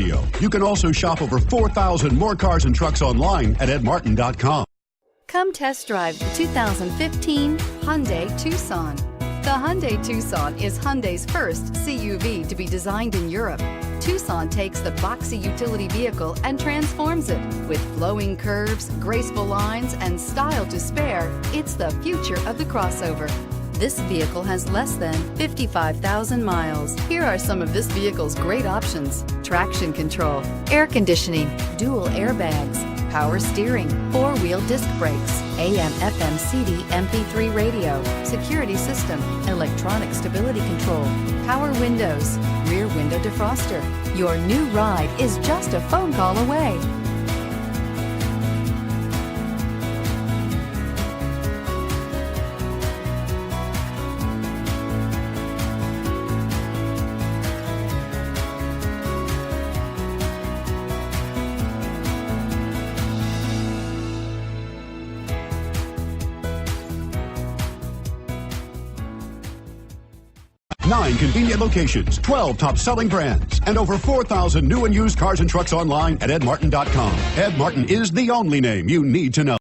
video. You can also shop over 4,000 more cars and trucks online at edmartin.com. Come test drive the 2015 Hyundai Tucson. The Hyundai Tucson is Hyundai's first CUV to be designed in Europe. Tucson takes the boxy utility vehicle and transforms it. With flowing curves, graceful lines, and style to spare, it's the future of the crossover. This vehicle has less than 55,000 miles. Here are some of this vehicle's great options: traction control, air conditioning, dual airbags, power steering, four-wheel disc brakes, AM/FM CD MP3 radio, security system, electronic stability control, power windows, rear window defroster. Your new ride is just a phone call away. Nine convenient locations, 12 top-selling brands, and over 4,000 new and used cars and trucks online at edmartin.com. Ed Martin is the only name you need to know.